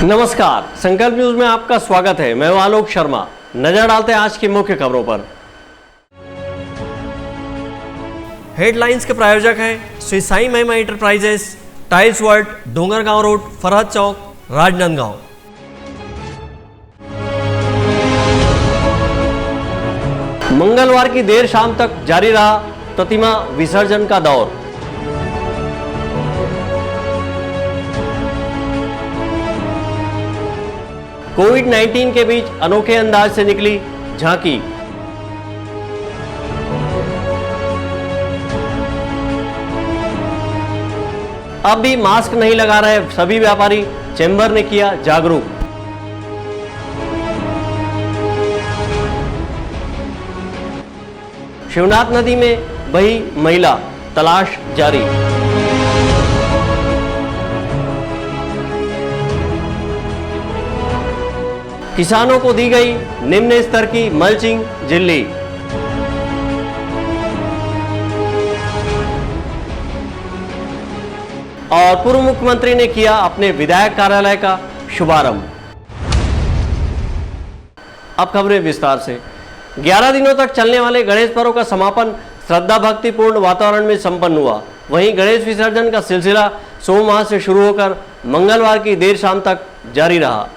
नमस्कार, संकल्प न्यूज में आपका स्वागत है। मैं आलोक शर्मा। नजर डालते हैं आज की मुख्य खबरों पर। हेडलाइंस के प्रायोजक हैं Shri Sai Mahima Enterprises, Tiles World, Dongargaon Road, Farhad Chowk, Rajnandgaon. मंगलवार की देर शाम तक जारी रहा प्रतिमा विसर्जन का दौर। कोविड-19 के बीच अनोखे अंदाज से निकली झांकी। अब भी मास्क नहीं लगा रहे सभी व्यापारी, चैम्बर ने किया जागरूक। शिवनाथ नदी में बही महिला, तलाश जारी। किसानों को दी गई निम्न स्तर की मल्चिंग झिल्ली। और पूर्व मुख्यमंत्री ने किया अपने विधायक कार्यालय का शुभारंभ। अब खबरें विस्तार से। 11 दिनों तक चलने वाले गणेश पर्व का समापन श्रद्धा भक्तिपूर्ण वातावरण में संपन्न हुआ। वहीं गणेश विसर्जन का सिलसिला सोमवार से शुरू होकर मंगलवार की देर शाम तक जारी रहा।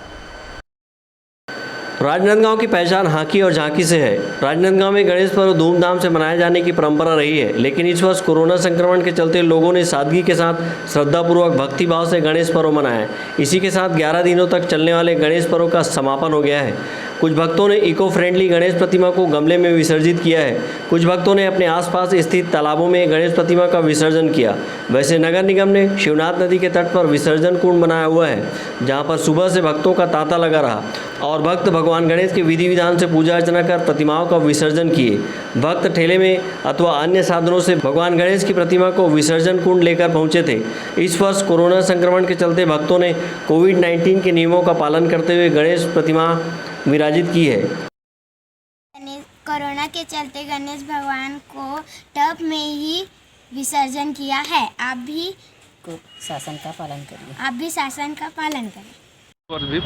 राजनांदगांव की पहचान हाकी और झांकी से है। राजनांदगांव में गणेश पर्व धूमधाम से मनाए जाने की परंपरा रही है, लेकिन इस वर्ष कोरोना संक्रमण के चलते लोगों ने सादगी के साथ श्रद्धापूर्वक भक्तिभाव से गणेश पर्व मनाया। इसी के साथ 11 दिनों तक चलने वाले गणेश पर्व का समापन हो गया है। कुछ भक्तों ने इको फ्रेंडली गणेश प्रतिमा को गमले में विसर्जित किया है। कुछ भक्तों ने अपने आसपास स्थित तालाबों में गणेश प्रतिमा का विसर्जन किया। वैसे नगर निगम ने शिवनाथ नदी के तट पर विसर्जन कुंड बनाया हुआ है, जहां पर सुबह से भक्तों का तांता लगा रहा और भक्त भगवान गणेश के विधि विधान से पूजा अर्चना कर प्रतिमाओं का विसर्जन किए। भक्त ठेले में अथवा अन्य साधनों से भगवान गणेश की प्रतिमा को विसर्जन कुंड लेकर पहुंचे थे। इस वर्ष कोरोना संक्रमण के चलते भक्तों ने कोविड-19 के नियमों का पालन करते हुए गणेश प्रतिमा विराजित की है। कोरोना के चलते गणेश भगवान को टब में ही विसर्जन किया है। आप भी शासन का पालन करिए। आप भी शासन का पालन करें। और भी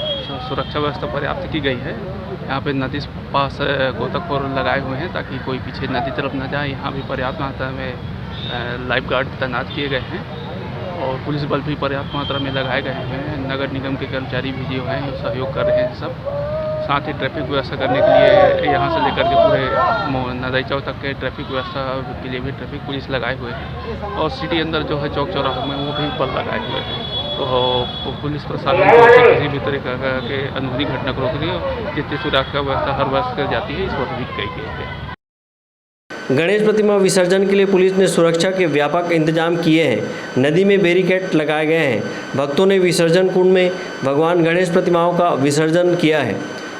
सुरक्षा व्यवस्था पर्याप्त की गई है। यहाँ पे नदी पास गोताखोर लगाए हुए हैं ताकि कोई पीछे नदी तरफ न जाए। यहाँ भी पर्याप्त मात्रा में लाइफ गार्ड तैनात किए गए हैं और पुलिस बल भी पर्याप्त मात्रा में लगाए गए हैं। नगर निगम के कर्मचारी भी जो हैं सहयोग कर रहे हैं सब। साथ ही ट्रैफिक व्यवस्था करने के लिए यहाँ से लेकर के पूरे नदाई चौक तक के ट्रैफिक व्यवस्था के लिए भी ट्रैफिक पुलिस लगाए हुए हैं और सिटी अंदर जो है चौक चौराहों में वो भी बल लगाए हुए हैं। तो पुलिस प्रशासन को किसी भी तरह के अनहोनी घटना को रोकने और जितनी सुरक्षा व्यवस्था हर वर्ष कर जाती है इस वर्ष भी की गई है। गणेश प्रतिमा विसर्जन के लिए पुलिस ने सुरक्षा के व्यापक इंतजाम किए हैं। नदी में बैरिकेड लगाए गए हैं। भक्तों ने विसर्जन कुंड में भगवान गणेश प्रतिमाओं का विसर्जन किया है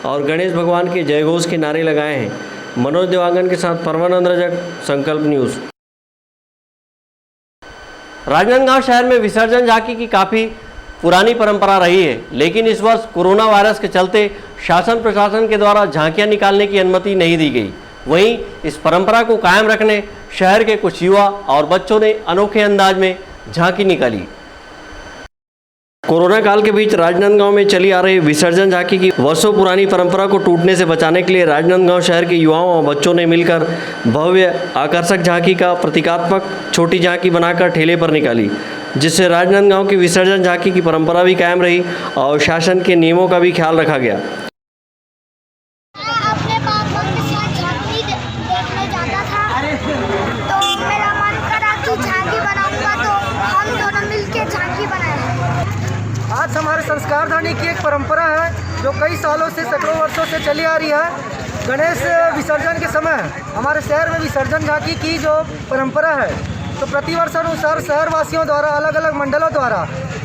और गणेश भगवान के जयघोष के नारे लगाए हैं। मनोज देवांगन के साथ परमानंद रजक, संकल्प न्यूज। राजनांदगांव शहर में विसर्जन झांकी की काफ़ी पुरानी परंपरा रही है, लेकिन इस वर्ष कोरोना वायरस के चलते शासन प्रशासन के द्वारा झांकियां निकालने की अनुमति नहीं दी गई। वहीं इस परंपरा को कायम रखने शहर के कुछ युवा और बच्चों ने अनोखे अंदाज में झांकी निकाली। कोरोना काल के बीच राजनांदगांव में चली आ रही विसर्जन झांकी की वर्षों पुरानी परंपरा को टूटने से बचाने के लिए राजनांदगांव शहर के युवाओं और बच्चों ने मिलकर भव्य आकर्षक झांकी का प्रतीकात्मक छोटी झांकी बनाकर ठेले पर निकाली, जिससे राजनांदगांव की विसर्जन झांकी की परंपरा भी कायम रही और शासन के नियमों का भी ख्याल रखा गया। आज हमारे संस्कार धानी की एक परंपरा है जो कई सालों से सैकड़ों वर्षों से चली आ रही है। गणेश विसर्जन के समय हमारे शहर में विसर्जन झांकी की जो परंपरा है, तो प्रतिवर्ष अनुसार शहरवासियों द्वारा अलग अलग मंडलों द्वारा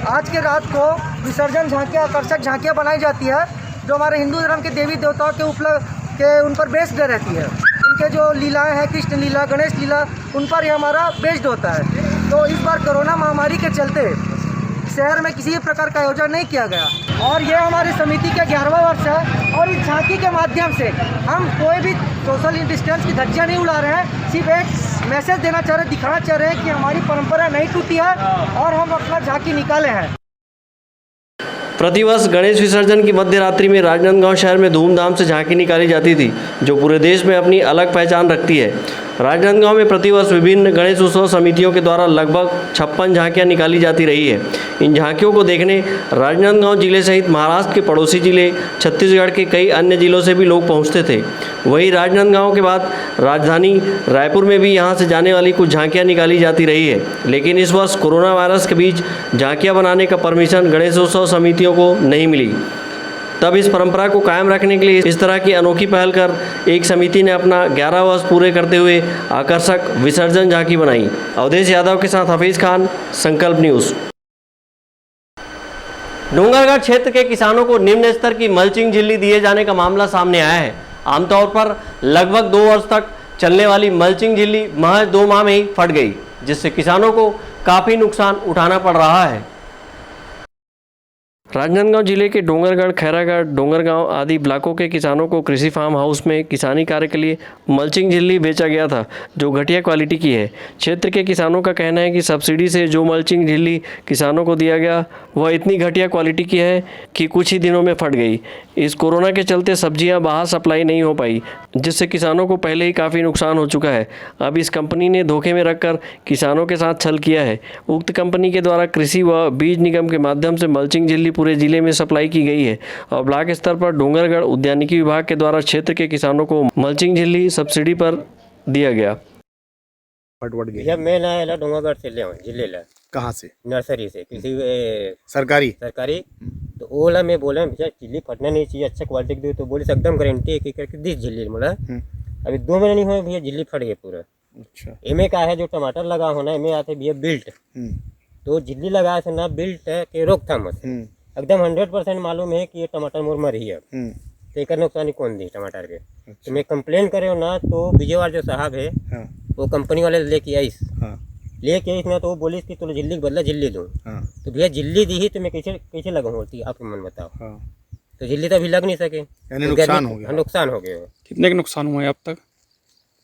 आज के रात को विसर्जन झांकियाँ, आकर्षक झांकियाँ बनाई जाती है जो हमारे हिंदू धर्म के देवी देवताओं के उन पर बेस्ड रहती है। उनके जो लीलाएँ हैं, कृष्ण लीला, गणेश लीला, उन पर ही हमारा बेस्ड होता है। तो इस बार कोरोना महामारी के चलते शहर में किसी प्रकार का आयोजन नहीं किया गया और ये हमारी समिति का 11वां वर्ष है और इस झांकी के माध्यम से हम कोई भी सोशल डिस्टेंस की धज्जियां नहीं उड़ा रहे हैं, सिर्फ एक मैसेज देना चाह रहे, दिखाना चाह रहे हैं कि हमारी परंपरा नहीं टूटी है और हम अपना झांकी निकाले हैं। प्रतिवर्ष गणेश विसर्जन की मध्य रात्रि में राजनांदगांव शहर में धूमधाम से झांकी निकाली जाती थी, जो पूरे देश में अपनी अलग पहचान रखती है। राजनांदगांव में प्रतिवर्ष विभिन्न गणेश उत्सव समितियों के द्वारा लगभग 56 झांकियां निकाली जाती रही है। इन झांकियों को देखने राजनांदगांव जिले सहित महाराष्ट्र के पड़ोसी जिले छत्तीसगढ़ के कई अन्य जिलों से भी लोग पहुंचते थे। वहीं राजनांदगांव के बाद राजधानी रायपुर में भी यहां से जाने वाली कुछ झांकियां निकाली जाती रही है, लेकिन इस वर्ष कोरोना वायरस के बीच झांकियां बनाने का परमिशन गणेशोत्सव समितियों को नहीं मिली। तब इस परंपरा को कायम रखने के लिए इस तरह की अनोखी पहल कर एक समिति ने अपना 11 वर्ष पूरे करते हुए आकर्षक विसर्जन झांकी बनाई। अवधेश यादव के साथ हफीज खान, संकल्प न्यूज़। डोंगरगढ़ क्षेत्र के किसानों को निम्न स्तर की मल्चिंग झिल्ली दिए जाने का मामला सामने आया है। आमतौर पर लगभग 2 वर्ष तक चलने वाली मल्चिंग झिल्ली महज 2 माह में ही फट गई, जिससे किसानों को काफ़ी नुकसान उठाना पड़ रहा है। राजनांदगांव जिले के डोंगरगढ़, खैरागढ़, डोंगरगांव आदि ब्लॉकों के किसानों को कृषि फार्म हाउस में किसानी कार्य के लिए मल्चिंग झिल्ली बेचा गया था, जो घटिया क्वालिटी की है। क्षेत्र के किसानों का कहना है कि सब्सिडी से जो मल्चिंग झिल्ली किसानों को दिया गया वह इतनी घटिया क्वालिटी की है कि कुछ ही दिनों में फट गई। इस कोरोना के चलते सब्जियां बाहर सप्लाई नहीं हो पाई, जिससे किसानों को पहले ही काफ़ी नुकसान हो चुका है। अब इस कंपनी ने धोखे में रखकर किसानों के साथ छल किया है। उक्त कंपनी के द्वारा कृषि व बीज निगम के माध्यम से मल्चिंग झिल्ली पूरे जिले में सप्लाई की गई है और ब्लॉक स्तर पर डोंगरगढ़ उद्यानिकी विभाग के द्वारा क्षेत्र के किसानों को मल्चिंग झिल्ली सब्सिडी पर दिया गया। फटवट गई। जब मैं ना डोंगरगढ़ से ले जिले ला कहाँ से? नर्सरी से किसी सरकारी तो ओला में बोला भैया झिल्ली फटना नहीं चाहिए, अच्छा क्वालिटी की दो, तो बोले एकदम गारंटी है कि करके दी झिल्ली बोला। अभी 2 महीने नहीं हुए भैया झिल्ली फट गई पूरा। अच्छा। इमे का है जो टमाटर लगा होना इमे आते भैया बिल्ट, तो झिल्ली लगाया से ना बिल्ट के रोकथाम एकदम 100% मालूम है कि ये टमाटर मोर मरी है, तो एक नुकसान कौन दी टमाटर के। तो मैं कंप्लेन करे ना तो विजयवाड़ जो साहब है वो कंपनी वाले लेके आईस ना, तो वो बोली कि तुम झिल्ली के बदला झिल्ली दूँ। तो भैया झिल्ली दी ही तो मैं कैसे लगाऊँ बोलती आप मन बताओ। तो झिल्ली तो अभी लग नहीं सके, यानी नुकसान हो गया। नुकसान हो गया। कितने का नुकसान हुआ है अब तक?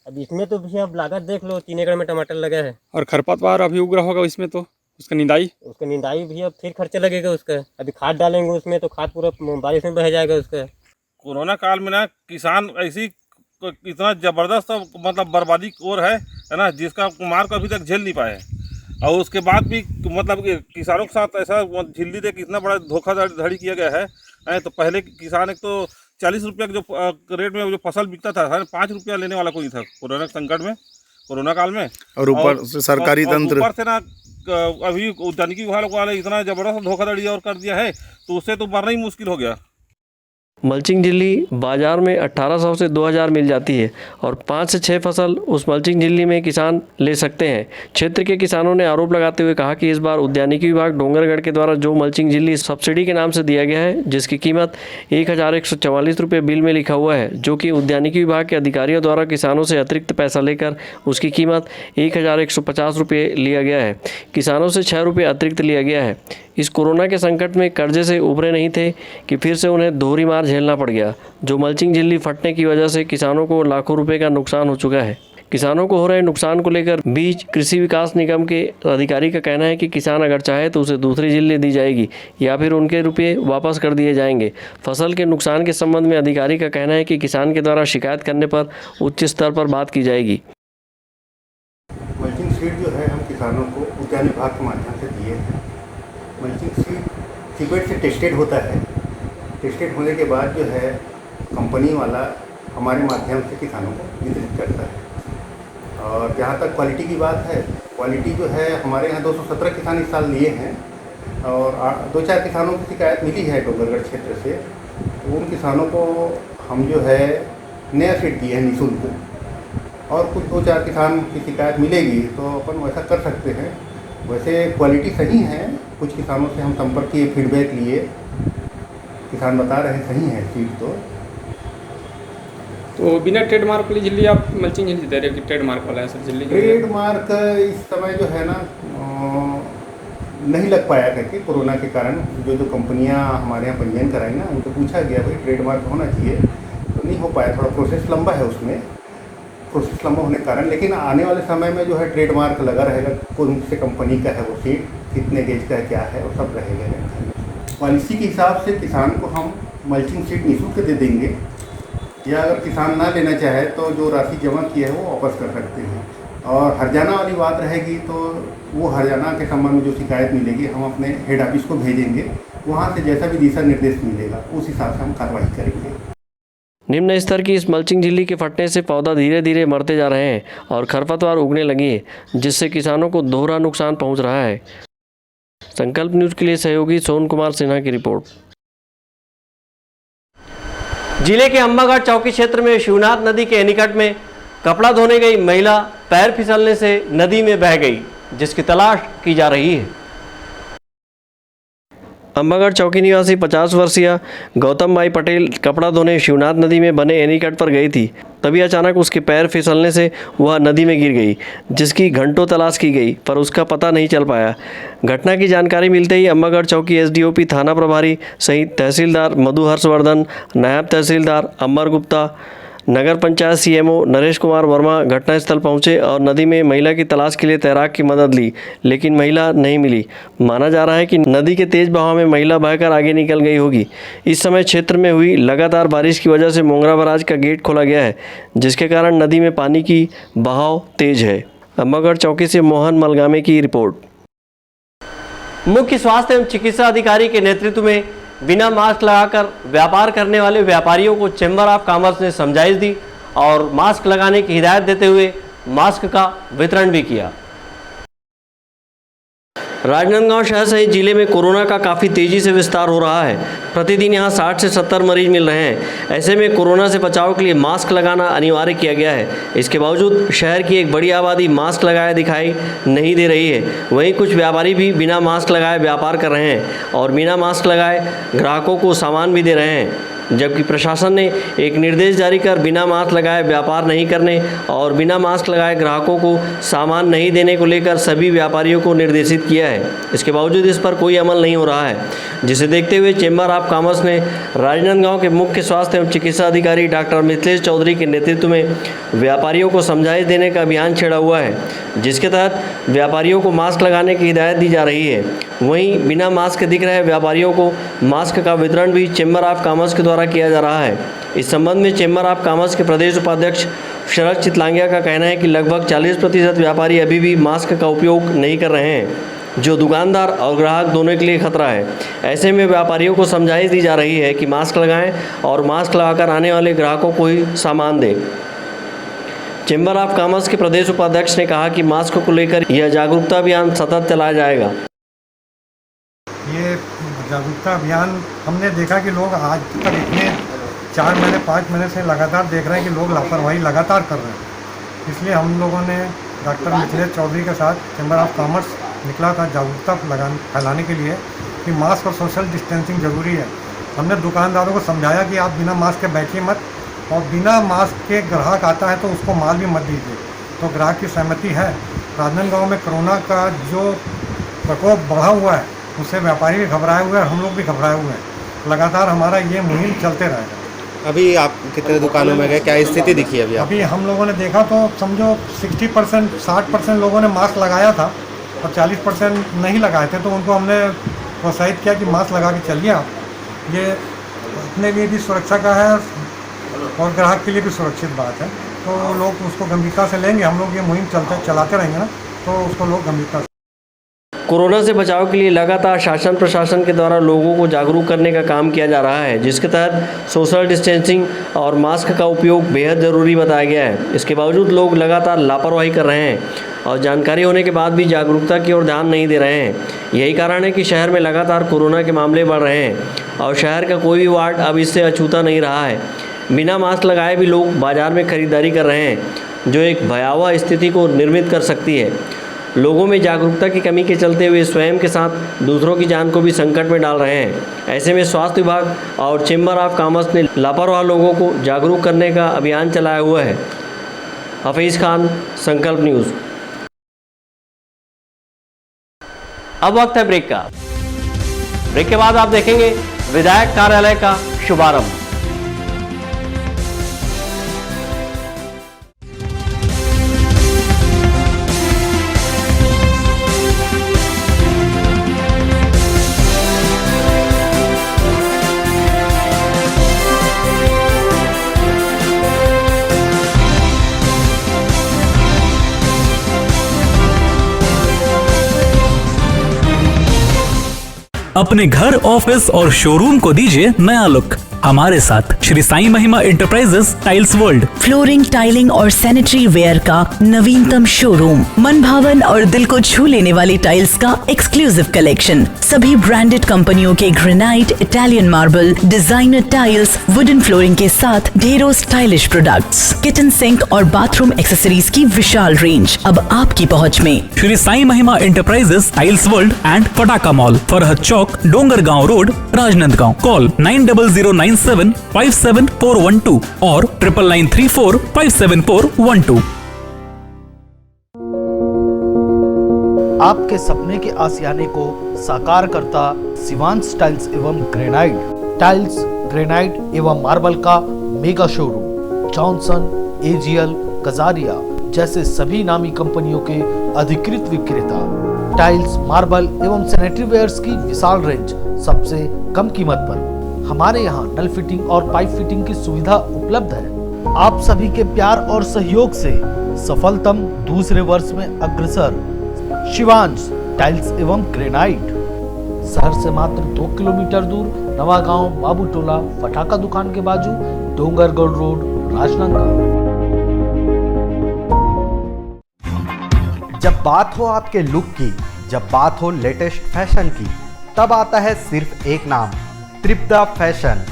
अब इसमें तो भैया अब लागत देख लो, 3 एकड़ में टमाटर लगा है। और खरपतवार अभी उग रहा होगा इसमें, तो उसका निंदाई भैया फिर खर्चा लगेगा उसका। अभी खाद डालेंगे उसमें तो खाद पूरा बारिश में बह जाएगा उसका। कोरोना काल में ना किसान ऐसी इतना ज़बरदस्त मतलब बर्बादी ओर है ना, जिसका मार को अभी तक झेल नहीं पाए। और उसके बाद भी मतलब किसानों के साथ ऐसा झिल्ली दे इतना बड़ा धोखाधड़ी किया गया है। तो पहले किसान एक तो 40 रुपये के जो रेट में जो फसल बिकता था 5 रुपया लेने वाला कोई था कोरोना संकट में, कोरोना काल में। और ऊपर से सरकारी तंत्र, ऊपर से ना अभी उद्यानिकी विभाग वाले इतना ज़बरदस्त धोखाधड़ी और कर दिया है, तो उससे तो मरना ही मुश्किल हो गया। मल्चिंग झिल्ली बाजार में 1800 से 2000 मिल जाती है और 5 से 6 फसल उस मल्चिंग झिल्ली में किसान ले सकते हैं। क्षेत्र के किसानों ने आरोप लगाते हुए कहा कि इस बार उद्यानिकी विभाग डोंगरगढ़ के द्वारा जो मल्चिंग झिल्ली सब्सिडी के नाम से दिया गया है, जिसकी कीमत 1144 रुपये बिल में लिखा हुआ है, जो कि उद्यानिकी विभाग के अधिकारियों द्वारा किसानों से अतिरिक्त पैसा लेकर उसकी कीमत 1150 रुपये लिया गया है। किसानों से 6 रुपये अतिरिक्त लिया गया है। इस कोरोना के संकट में कर्जे से उभरे नहीं थे कि फिर से उन्हें दोहरी मार झेलना पड़ गया, जो मल्चिंग झिल्ली फटने की वजह से किसानों को लाखों रुपए का नुकसान हो चुका है। किसानों को हो रहे नुकसान को लेकर बीज कृषि विकास निगम के अधिकारी का कहना है कि किसान अगर चाहे तो उसे दूसरी झिल्ली दी जाएगी या फिर उनके रुपये वापस कर दिए जाएंगे। फसल के नुकसान के संबंध में अधिकारी का कहना है कि किसान के द्वारा शिकायत करने पर उच्च स्तर पर बात की जाएगी। मल्चिंग सीड जो है हम किसानों को उद्यान विभाग के माध्यम से दिए हैं। मल्चिंग सीड सीबेट से टेस्टेड होता है। टेस्टेड होने के बाद जो है कंपनी वाला हमारे माध्यम से किसानों को वितरित करता है। और जहाँ तक क्वालिटी की बात है, क्वालिटी जो है हमारे यहाँ 217 किसान इस साल लिए हैं और 2-4 किसानों की शिकायत मिली है डोंगरगढ़ क्षेत्र से। तो उन किसानों को हम जो है नया सीड दिए हैं निःशुल्क, और कुछ 2-4 किसान की शिकायत मिलेगी तो अपन वैसा कर सकते हैं। वैसे क्वालिटी सही है, कुछ किसानों से हम संपर्क किए, फीडबैक लिए, किसान बता रहे सही है सीड। तो बिना ट्रेडमार्क वाली झिल्ली आप मल्चिंग झिल्ली दे रहे हो कि ट्रेडमार्क वाला है सर झिल्ली? ट्रेडमार्क इस समय जो है ना नहीं लग पाया करके कोरोना के कारण जो कंपनियां हमारे यहाँ पंजीयन कराई ना, उनको पूछा गया भाई ट्रेडमार्क होना चाहिए, तो नहीं हो पाया। थोड़ा प्रोसेस लंबा है उसमें, प्रोसेस लंबा होने के कारण। लेकिन आने वाले समय में जो है ट्रेडमार्क लगा रहेगा, कौन से कंपनी का है वो सीड, कितने गेज का है, क्या है, वो सब रहेगा। पॉलिसी के हिसाब से किसान को हम मल्चिंग सीट निःशुल्क दे देंगे, या अगर किसान ना लेना चाहे तो जो राशि जमा की है वो वापस कर सकते हैं। और हर्जाना वाली बात रहेगी तो वो हर्जाना के संबंध में जो शिकायत मिलेगी हम अपने हेड ऑफिस को भेजेंगे, वहाँ से जैसा भी दिशा निर्देश मिलेगा उस हिसाब से हम कार्रवाई करेंगे। निम्न स्तर की इस मल्चिंग झिल्ली के फटने से पौधा धीरे धीरे मरते जा रहे हैं और खरपतवार उगने लगी है, जिससे किसानों को दोहरा नुकसान पहुंच रहा है। संकल्प न्यूज़ के लिए सहयोगी सोन कुमार सिन्हा की रिपोर्ट। जिले के अंबागढ़ चौकी क्षेत्र में शिवनाथ नदी के निकट में कपड़ा धोने गई महिला पैर फिसलने से नदी में बह गई, जिसकी तलाश की जा रही है। अंबागढ़ चौकी निवासी 50 वर्षीय गौतम भाई पटेल कपड़ा धोने शिवनाथ नदी में बने एनीकट पर गई थी। तभी अचानक उसके पैर फिसलने से वह नदी में गिर गई, जिसकी घंटों तलाश की गई पर उसका पता नहीं चल पाया। घटना की जानकारी मिलते ही अंबागढ़ चौकी एसडीओपी थाना प्रभारी सहित तहसीलदार मधु हर्षवर्धन, नायब तहसीलदार अमर गुप्ता, नगर पंचायत सीएमओ नरेश कुमार वर्मा घटनास्थल पहुंचे और नदी में महिला की तलाश के लिए तैराक की मदद ली, लेकिन महिला नहीं मिली। माना जा रहा है कि नदी के तेज बहाव में महिला बहकर आगे निकल गई होगी। इस समय क्षेत्र में हुई लगातार बारिश की वजह से मोंगरा बराज का गेट खोला गया है, जिसके कारण नदी में पानी की बहाव तेज है। अंबागढ़ चौकी से मोहन मलगामे की रिपोर्ट। मुख्य स्वास्थ्य एवं चिकित्सा अधिकारी के नेतृत्व में बिना मास्क लगाकर व्यापार करने वाले व्यापारियों को चैम्बर ऑफ कॉमर्स ने समझाइश दी और मास्क लगाने की हिदायत देते हुए मास्क का वितरण भी किया। राजनांदगांव शहर सहित जिले में कोरोना का काफ़ी तेज़ी से विस्तार हो रहा है। प्रतिदिन यहां 60 से 70 मरीज मिल रहे हैं। ऐसे में कोरोना से बचाव के लिए मास्क लगाना अनिवार्य किया गया है। इसके बावजूद शहर की एक बड़ी आबादी मास्क लगाए दिखाई नहीं दे रही है। वहीं कुछ व्यापारी भी बिना मास्क लगाए व्यापार कर रहे हैं और बिना मास्क लगाए ग्राहकों को सामान भी दे रहे हैं, जबकि प्रशासन ने एक निर्देश जारी कर बिना मास्क लगाए व्यापार नहीं करने और बिना मास्क लगाए ग्राहकों को सामान नहीं देने को लेकर सभी व्यापारियों को निर्देशित किया है। इसके बावजूद इस पर कोई अमल नहीं हो रहा है, जिसे देखते हुए चैम्बर ऑफ कॉमर्स ने राजनांदगांव के मुख्य स्वास्थ्य एवं चिकित्सा अधिकारी डॉक्टर मिथिलेश चौधरी के नेतृत्व में व्यापारियों को समझाइश देने का अभियान छेड़ा हुआ है, जिसके तहत व्यापारियों को मास्क लगाने की हिदायत दी जा रही है। वहीं बिना मास्क दिख रहे व्यापारियों को मास्क का वितरण भी चैम्बर ऑफ कॉमर्स के द्वारा किया जा रहा है। इस संबंध में चैम्बर ऑफ कॉमर्स के प्रदेश उपाध्यक्ष शरद चितलांगिया का कहना है कि लगभग 40% व्यापारी अभी भी मास्क का उपयोग नहीं कर रहे हैं, जो दुकानदार और ग्राहक दोनों के लिए खतरा है। ऐसे में व्यापारियों को समझाइश दी जा रही है कि मास्क लगाएं और मास्क लगाकर आने वाले ग्राहकों को ही सामान दें। चैम्बर ऑफ कॉमर्स के प्रदेश उपाध्यक्ष ने कहा कि मास्क को लेकर यह जागरूकता अभियान सतत चलाया जाएगा। ये जागरूकता अभियान हमने देखा कि लोग आज तक इतने 4 महीने 5 महीने से लगातार देख रहे हैं कि लोग लापरवाही लगातार कर रहे हैं। इसलिए हम लोगों ने डॉक्टर मिथिलेश चौधरी के साथ चैम्बर ऑफ कॉमर्स निकला था जागरूकता फैलाने के लिए कि मास्क और सोशल डिस्टेंसिंग ज़रूरी है। हमने दुकानदारों को समझाया कि आप बिना मास्क के बैठिए मत, और बिना मास्क के ग्राहक आता है तो उसको माल भी मत दीजिए। तो ग्राहक की सहमति है। राजनांदगांव में कोरोना का जो प्रकोप बढ़ा हुआ है उससे व्यापारी भी घबराए हुए हैं, हम लोग भी घबराए हुए हैं। लगातार हमारा ये मुहिम चलते रहेगा। अभी आप कितने दुकानों में गए, क्या स्थिति दिखी अभी हम लोगों ने देखा तो समझो 60% 60% लोगों ने मास्क लगाया था और 40% नहीं लगाए थे, तो उनको हमने प्रोत्साहित किया कि मास्क लगा के चलिए आप, ये अपने लिए भी सुरक्षा का है और ग्राहक के लिए भी सुरक्षित बात है। तो लोग उसको गंभीरता से लेंगे। हम लोग ये मुहिम चलाते रहेंगे ना, तो उसको लोग गंभीरता से। कोरोना से बचाव के लिए लगातार शासन प्रशासन के द्वारा लोगों को जागरूक करने का काम किया जा रहा है, जिसके तहत सोशल डिस्टेंसिंग और मास्क का उपयोग बेहद ज़रूरी बताया गया है। इसके बावजूद लोग लगातार लापरवाही कर रहे हैं और जानकारी होने के बाद भी जागरूकता की ओर ध्यान नहीं दे रहे हैं। यही कारण है कि शहर में लगातार कोरोना के मामले बढ़ रहे हैं और शहर का कोई भी वार्ड अब इससे अछूता नहीं रहा है। बिना मास्क लगाए भी लोग बाज़ार में खरीदारी कर रहे हैं, जो एक भयावह स्थिति को निर्मित कर सकती है। लोगों में जागरूकता की कमी के चलते हुए स्वयं के साथ दूसरों की जान को भी संकट में डाल रहे हैं। ऐसे में स्वास्थ्य विभाग और चैम्बर ऑफ कॉमर्स ने लापरवाह लोगों को जागरूक करने का अभियान चलाया हुआ है। हफीज़ खान, संकल्प न्यूज़। अब वक्त है ब्रेक का। ब्रेक के बाद आप देखेंगे विधायक कार्यालय का शुभारंभ। अपने घर, ऑफिस और शोरूम को दीजिए नया लुक हमारे साथ Shri Sai Mahima Enterprises Tiles world. Flooring, tiling और सैनिटरी वेयर का नवीनतम शोरूम, मन भावन और दिल को छू लेने वाली टाइल्स का एक्सक्लूसिव कलेक्शन, सभी ब्रांडेड कंपनियों के granite, Italian marble, designer tiles, wooden flooring के साथ ढेरों स्टाइलिश प्रोडक्ट्स, किचन सिंक और बाथरूम एक्सेसरीज की विशाल रेंज अब आपकी पहुंच में। Shri Sai Mahima Enterprises Tiles World and Pataka Mall, Farhad Chowk, Dongargaon Road, Rajnandgaon. Call 9009757412 और 9994574412। आपके सपने के आशियाने को साकार करता शिवांश टाइल्स एवं ग्रेनाइट, टाइल्स, ग्रेनाइट एवं मार्बल का mega showroom. Johnson, AGL, Kajaria जैसे सभी नामी कंपनियों के अधिकृत विक्रेता। टाइल्स, मार्बल एवं सैनिटरी वेयर्स की विशाल रेंज सबसे कम कीमत पर। हमारे यहाँ नल फिटिंग और पाइप फिटिंग की सुविधा उपलब्ध है। आप सभी के प्यार और सहयोग से सफलतम दूसरे वर्ष में अग्रसर शिवांश टाइल्स एवं ग्रेनाइट, शहर से मात्र 2 किलोमीटर दूर, नवागांव बाबूटोला पटाखा दुकान के बाजू, डोंगरगढ़ रोड, राजनांदगांव। जब बात हो आपके लुक की, जब बात हो लेटेस्ट फैशन की, तब आता है सिर्फ एक नाम, त्रिपदा फैशन।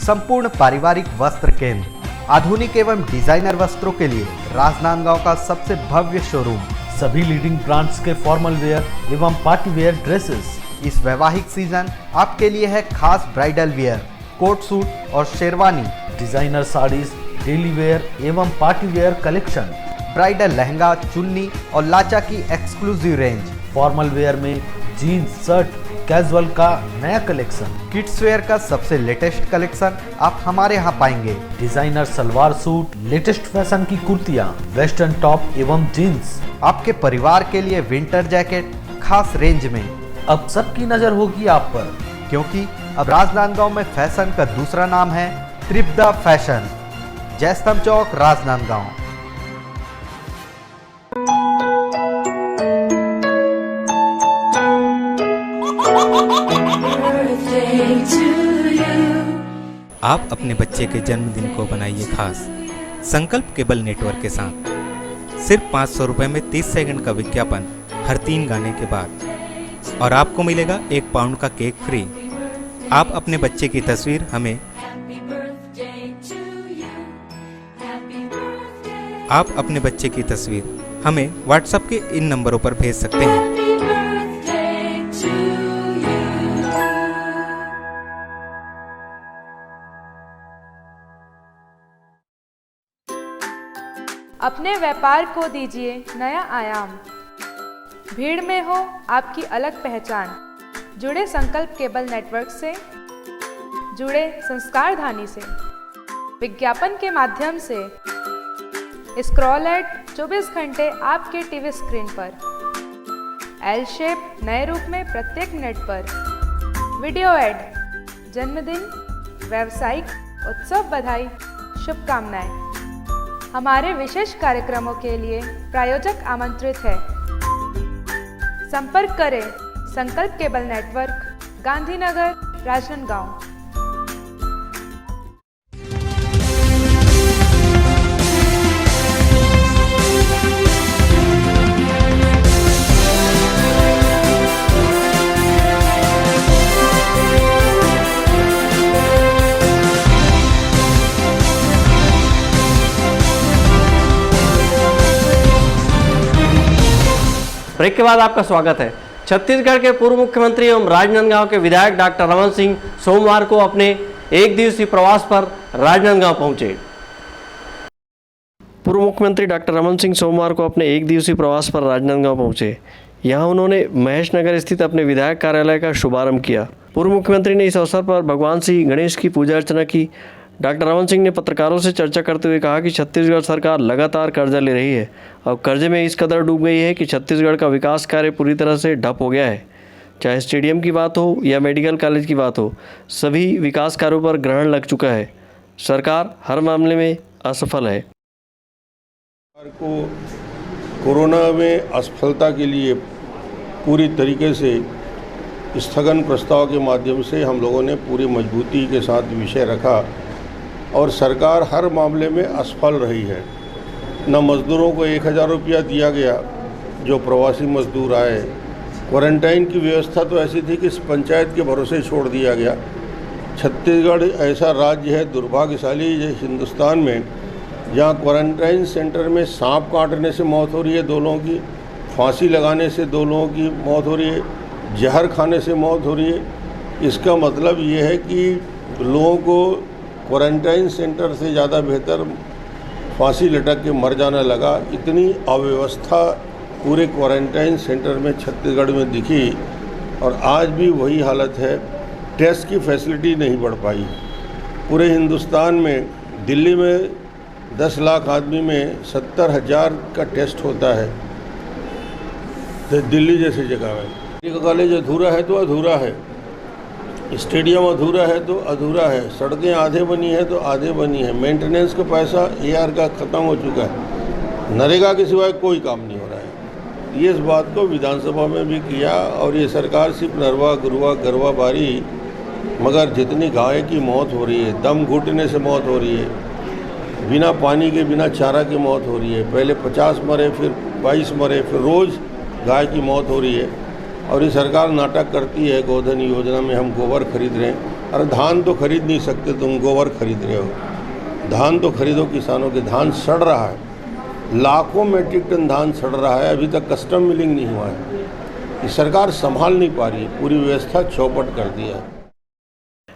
संपूर्ण पारिवारिक वस्त्र केंद्र, आधुनिक एवं डिजाइनर वस्त्रों के लिए राजनांदगांव का सबसे भव्य शोरूम। सभी लीडिंग ब्रांड्स के फॉर्मल वेयर एवं पार्टी वेयर ड्रेसेस। इस वैवाहिक सीजन आपके लिए है खास ब्राइडल वेयर, कोट सूट और sherwani, designer saris, daily wear एवं party wear collection, bridal lehenga, चुन्नी और लाचा की एक्सक्लूसिव रेंज, फॉर्मल वेयर में जीन्स, शर्ट, कैजुअल का नया कलेक्शन, किड्स वेयर का सबसे लेटेस्ट कलेक्शन आप हमारे यहाँ पाएंगे। Designer salwar suit, latest fashion की कुर्तियाँ, वेस्टर्न टॉप एवं जीन्स, आपके परिवार के लिए विंटर जैकेट खास रेंज में। अब सबकी नजर होगी आप पर, क्योंकि अब राजनांदगांव में फैशन का दूसरा नाम है त्रिपदा फैशन, जयस्तंभ चौक, राजनांदगांव। आप अपने बच्चे के जन्मदिन को बनाइए खास संकल्प केबल नेटवर्क के साथ। सिर्फ 500 रुपये में 30 सेकंड का विज्ञापन हर 3 गाने के बाद, और आपको मिलेगा 1 पाउंड का केक फ्री। आप अपने बच्चे की तस्वीर हमें व्हाट्सएप के इन नंबरों पर भेज सकते हैं। अपने व्यापार को दीजिए नया आयाम। भीड़ में हो आपकी अलग पहचान। जुड़े संकल्प केबल नेटवर्क से, जुड़े संस्कारधानी से। विज्ञापन के माध्यम से स्क्रॉल एड 24 घंटे आपके टीवी स्क्रीन पर। एल शेप नए रूप में प्रत्येक मिनट पर। वीडियो एड, जन्मदिन, व्यावसायिक उत्सव बधाई, शुभकामनाएं। हमारे विशेष कार्यक्रमों के लिए प्रायोजक आमंत्रित है। संपर्क करें Sankalp cable network, Gandhinagar, Rajnandgaon. Break के बाद आपका स्वागत है। छत्तीसगढ़ के पूर्व मुख्यमंत्री एवं राजनांदगांव के विधायक डॉक्टर रमन सिंह सोमवार को अपने 1 दिवसीय प्रवास पर राजनांदगांव पहुंचे। पूर्व मुख्यमंत्री डॉक्टर रमन सिंह सोमवार को अपने 1 दिवसीय प्रवास पर राजनांदगांव पहुंचे। यहां उन्होंने महेश नगर स्थित अपने विधायक कार्यालय का शुभारंभ किया। पूर्व मुख्यमंत्री ने इस अवसर पर भगवान श्री गणेश की पूजा अर्चना की। डॉक्टर रमन सिंह ने पत्रकारों से चर्चा करते हुए कहा कि छत्तीसगढ़ सरकार लगातार कर्जा ले रही है और कर्जे में इस कदर डूब गई है कि छत्तीसगढ़ का विकास कार्य पूरी तरह से ठप हो गया है। चाहे स्टेडियम की बात हो या मेडिकल कॉलेज की बात हो, सभी विकास कार्यों पर ग्रहण लग चुका है। सरकार हर मामले में असफल है। को कोरोना में असफलता के लिए पूरी तरीके से स्थगन प्रस्ताव के माध्यम से हम लोगों ने पूरी मजबूती के साथ विषय रखा और सरकार हर मामले में असफल रही है। न मज़दूरों को 1000 रुपया दिया गया जो प्रवासी मज़दूर आए, क्वारंटाइन की व्यवस्था तो ऐसी थी कि पंचायत के भरोसे छोड़ दिया गया। छत्तीसगढ़ ऐसा राज्य है दुर्भाग्यशाली हिंदुस्तान में जहाँ क्वारंटाइन सेंटर में सांप काटने से मौत हो रही है 2 लोगों की, फांसी लगाने से 2 लोगों की मौत हो रही है, जहर खाने से मौत हो रही है। इसका मतलब ये है कि लोगों को क्वारंटाइन सेंटर से ज़्यादा बेहतर फांसी लटक के मर जाना लगा। इतनी अव्यवस्था पूरे क्वारंटाइन सेंटर में छत्तीसगढ़ में दिखी और आज भी वही हालत है। टेस्ट की फैसिलिटी नहीं बढ़ पाई। पूरे हिंदुस्तान में दिल्ली में 10 लाख आदमी में 70,000 का टेस्ट होता है, तो दिल्ली जैसी जगह में मेडिकल कॉलेज अधूरा है तो अधूरा है, स्टेडियम अधूरा है तो अधूरा है, सड़कें आधे बनी है तो आधे बनी है, मेंटेनेंस का पैसा AR का ख़त्म हो चुका है, नरेगा के सिवाय कोई काम नहीं हो रहा है। ये इस बात को विधानसभा में भी किया और ये सरकार सिर्फ नरवा गुरवा गरवा बारी, मगर जितनी गाय की मौत हो रही है, दम घुटने से मौत हो रही है, बिना पानी के बिना चारा की मौत हो रही है, पहले 50 मरे फिर 22 मरे, फिर रोज़ गाय की मौत हो रही है। और ये सरकार नाटक करती है गोधन योजना में हम गोबर खरीद रहे हैं। अरे धान तो खरीद नहीं सकते, तुम गोबर खरीद रहे हो। धान तो खरीदो किसानों के, धान सड़ रहा है, लाखों मेट्रिक टन धान सड़ रहा है, अभी तक कस्टम मिलिंग नहीं हुआ है। ये सरकार संभाल नहीं पा रही है, पूरी व्यवस्था चौपट कर दिया है।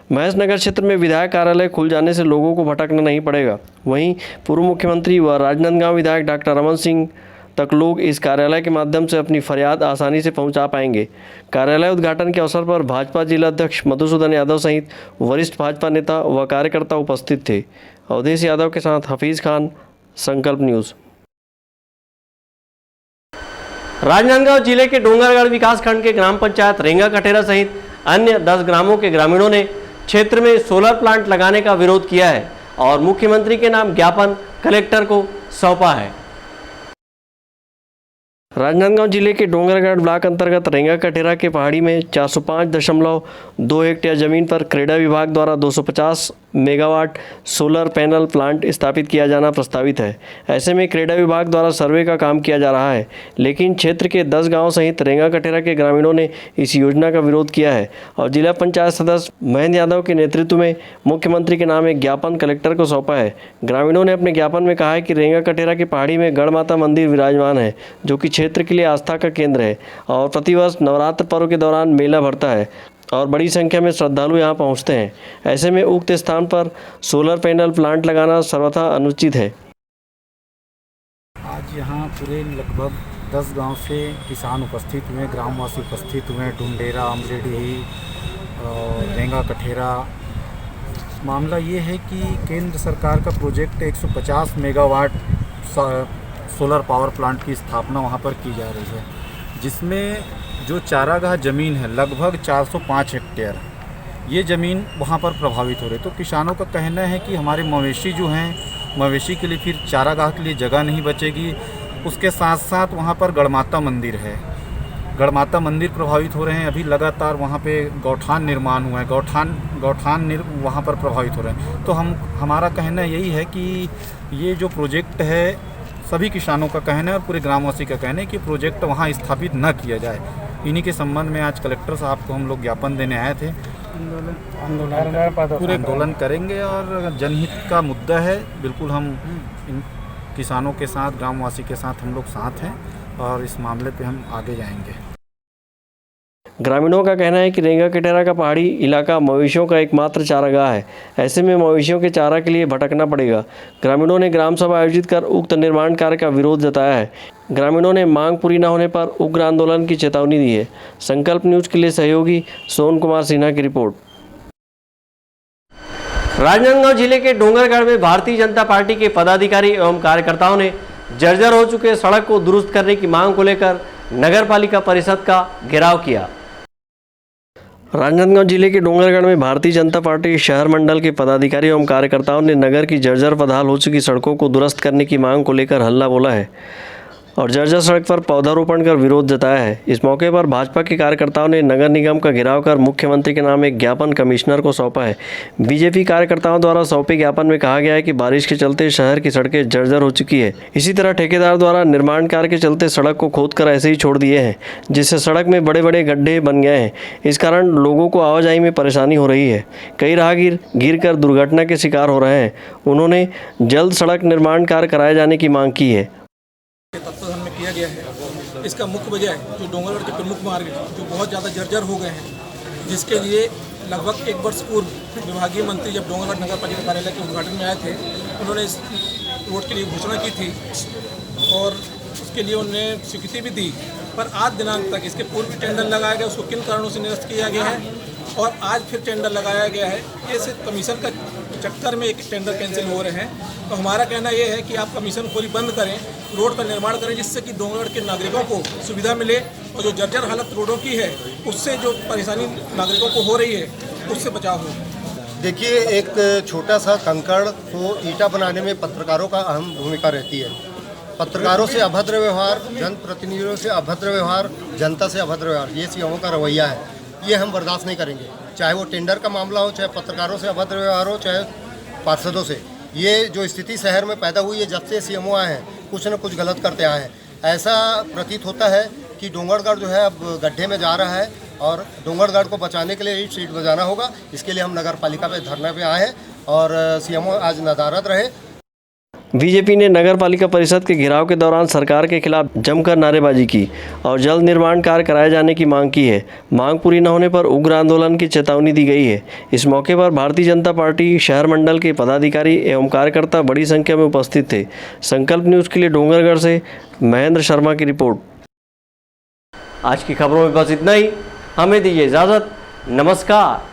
महेश नगर क्षेत्र में विधायक कार्यालय खुल जाने से लोगों को भटकना नहीं पड़ेगा। वहीं पूर्व मुख्यमंत्री व राजनांदगांव विधायक डॉक्टर रमन सिंह तक लोग इस कार्यालय के माध्यम से अपनी फरियाद आसानी से पहुंचा पाएंगे। कार्यालय उद्घाटन के अवसर पर भाजपा जिला अध्यक्ष मधुसूदन यादव सहित वरिष्ठ भाजपा नेता व कार्यकर्ता उपस्थित थे। अवधेश यादव के साथ हफीज़ खान, संकल्प न्यूज़। राजनांदगांव जिले के डोंगरगढ़ विकासखंड के ग्राम पंचायत रेंगा कटेरा सहित अन्य 10 ग्रामों के ग्रामीणों ने क्षेत्र में सोलर प्लांट लगाने का विरोध किया है और मुख्यमंत्री के नाम ज्ञापन कलेक्टर को सौंपा है। राजनांदगांव जिले के डोंगरगढ़ ब्लॉक अंतर्गत रेंगा कटेरा के पहाड़ी में 405.2 हेक्टेयर जमीन पर क्रेडा विभाग द्वारा 250 मेगावाट सोलर पैनल प्लांट स्थापित किया जाना प्रस्तावित है। ऐसे में क्रेडा विभाग द्वारा सर्वे का काम किया जा रहा है, लेकिन क्षेत्र के 10 गांव सहित रेंगा कटेरा के ग्रामीणों ने इस योजना का विरोध किया है और जिला पंचायत सदस्य महेंद्र यादव के नेतृत्व में मुख्यमंत्री के नाम एक ज्ञापन कलेक्टर को सौंपा है। ग्रामीणों ने अपने ज्ञापन में कहा है कि रेंगा कटेरा की पहाड़ी में गढ़ माता मंदिर विराजमान है, जो कि क्षेत्र के लिए आस्था का केंद्र है और प्रतिवर्ष नवरात्र पर्व के दौरान मेला भरता है और बड़ी संख्या में श्रद्धालु यहां पहुंचते हैं। ऐसे में उक्त स्थान पर सोलर पैनल प्लांट लगाना सर्वथा अनुचित है। आज यहां पूरे लगभग 10 गांव से किसान उपस्थित हुए, ग्रामवासी उपस्थित हुए, डुंडेरा, अमरेडी और रेंगा कठेरा। मामला ये है कि केंद्र सरकार का project 150 megawatt solar power plant की स्थापना वहाँ पर की जा रही है, जिसमें जो चारागाह ज़मीन है लगभग 405 हेक्टेयर, ये ज़मीन वहाँ पर प्रभावित हो रही है। तो किसानों का कहना है कि हमारे मवेशी जो हैं, मवेशी के लिए फिर चारागाह के लिए जगह नहीं बचेगी। उसके साथ साथ वहाँ पर गढ़माता मंदिर है, गढ़माता मंदिर प्रभावित हो रहे हैं। अभी लगातार वहाँ पे गौठान निर्माण हुआ है, गौठान वहाँ पर प्रभावित हो रहे हैं। तो हमारा कहना यही है कि ये जो प्रोजेक्ट है, सभी किसानों का कहना है और पूरे ग्रामवासी का कहना है कि प्रोजेक्ट वहाँ स्थापित न किया जाए। इन्हीं के संबंध में आज कलेक्टर साहब को हम लोग ज्ञापन देने आए थे। पूरे आंदोलन करेंगे और जनहित का मुद्दा है। बिल्कुल हम इन किसानों के साथ, ग्रामवासी के साथ हम लोग साथ हैं और इस मामले पे हम आगे जाएंगे। ग्रामीणों का कहना है कि रेंगा कटेरा का पहाड़ी इलाका मवेशियों का एकमात्र चारागाह है। ऐसे में मवेशियों के चारा के लिए भटकना पड़ेगा। ग्रामीणों ने ग्राम सभा आयोजित कर उक्त निर्माण कार्य का विरोध जताया है। ग्रामीणों ने मांग पूरी न होने पर उग्र आंदोलन की चेतावनी दी है। संकल्प न्यूज के लिए सहयोगी सोन कुमार सिन्हा की रिपोर्ट। राजनांदगांव जिले के डोंगरगढ़ में भारतीय जनता पार्टी के पदाधिकारी एवं कार्यकर्ताओं ने जर्जर हो चुके सड़क को दुरुस्त करने की मांग को लेकर नगर पालिका परिषद का घेराव किया। राजनांदगांव जिले के डोंगरगढ़ में भारतीय जनता पार्टी शहर मंडल के पदाधिकारी एवं कार्यकर्ताओं ने नगर की जर्जर बदहाल हो चुकी सड़कों को दुरुस्त करने की मांग को लेकर हल्ला बोला है। और जर्जर सड़क पर पौधारोपण कर विरोध जताया है। इस मौके पर भाजपा के कार्यकर्ताओं ने नगर निगम का घेराव कर मुख्यमंत्री के नाम एक ज्ञापन कमिश्नर को सौंपा है। बीजेपी कार्यकर्ताओं द्वारा सौंपे ज्ञापन में कहा गया है कि बारिश के चलते शहर की सड़कें जर्जर हो चुकी है। इसी तरह ठेकेदार द्वारा निर्माण कार्य के चलते सड़क को खोदकर ऐसे ही छोड़ दिए हैं, जिससे सड़क में बड़े बड़े गड्ढे बन गए हैं। इस कारण लोगों को आवाजाही में परेशानी हो रही है। कई राहगीर गिरकर दुर्घटना के शिकार हो रहे हैं। उन्होंने जल्द सड़क निर्माण कार्य कराए जाने की मांग की है। तत्वधान में किया गया है। इसका मुख्य वजह जो डोंगरगढ़ के प्रमुख मार्ग जो बहुत ज़्यादा जर्जर हो गए हैं, जिसके लिए लगभग 1 वर्ष पूर्व विभागीय मंत्री जब डोंगरगढ़ नगर पालिका कार्यालय के उद्घाटन में आए थे, उन्होंने इस रोड के लिए घोषणा की थी और उसके लिए उन्होंने स्वीकृति भी दी। पर आज दिनांक तक इसके पूर्व भी टेंडर लगाया गया, उसको किन कारणों से निरस्त किया गया है और आज फिर टेंडर लगाया गया है। ये सिर्फ कमीशन का चक्कर में एक टेंडर कैंसिल हो रहे हैं। तो हमारा कहना ये है कि आप कमीशन खोरी बंद करें, रोड का निर्माण करें, जिससे कि डोंगरगढ़ के नागरिकों को सुविधा मिले और जो जर्जर हालत रोडों की है उससे जो परेशानी नागरिकों को हो रही है उससे बचाव हो। देखिए, एक छोटा सा कंकड़ को ईंटा बनाने में पत्रकारों का अहम भूमिका रहती है। पत्रकारों से अभद्र व्यवहार, जनप्रतिनिधियों से अभद्र व्यवहार, जनता से अभद्र व्यवहार, ये सीएमओ का रवैया है। ये हम बर्दाश्त नहीं करेंगे, चाहे वो टेंडर का मामला हो, चाहे पत्रकारों से अभद्र व्यवहार हो, चाहे पार्षदों से। ये जो स्थिति शहर में पैदा हुई है जब से सीएमओ आए हैं, कुछ न कुछ गलत करते आए हैं। ऐसा प्रतीत होता है कि डोंगरगढ़ जो है अब गड्ढे में जा रहा है और डोंगरगढ़ को बचाने के लिए सीट बजाना होगा। इसके लिए हम नगर पालिका पे धरने पे आए हैं और सीएमओ आज नदारद रहे। बीजेपी ने नगर पालिका परिषद के घेराव के दौरान सरकार के खिलाफ जमकर नारेबाजी की और जल्द निर्माण कार्य कराए जाने की मांग की है। मांग पूरी न होने पर उग्र आंदोलन की चेतावनी दी गई है। इस मौके पर भारतीय जनता पार्टी शहर मंडल के पदाधिकारी एवं कार्यकर्ता बड़ी संख्या में उपस्थित थे। संकल्प न्यूज़ के लिए डोंगरगढ़ से महेंद्र शर्मा की रिपोर्ट। आज की खबरों में बस इतना ही। हमें दीजिए इजाज़त। नमस्कार।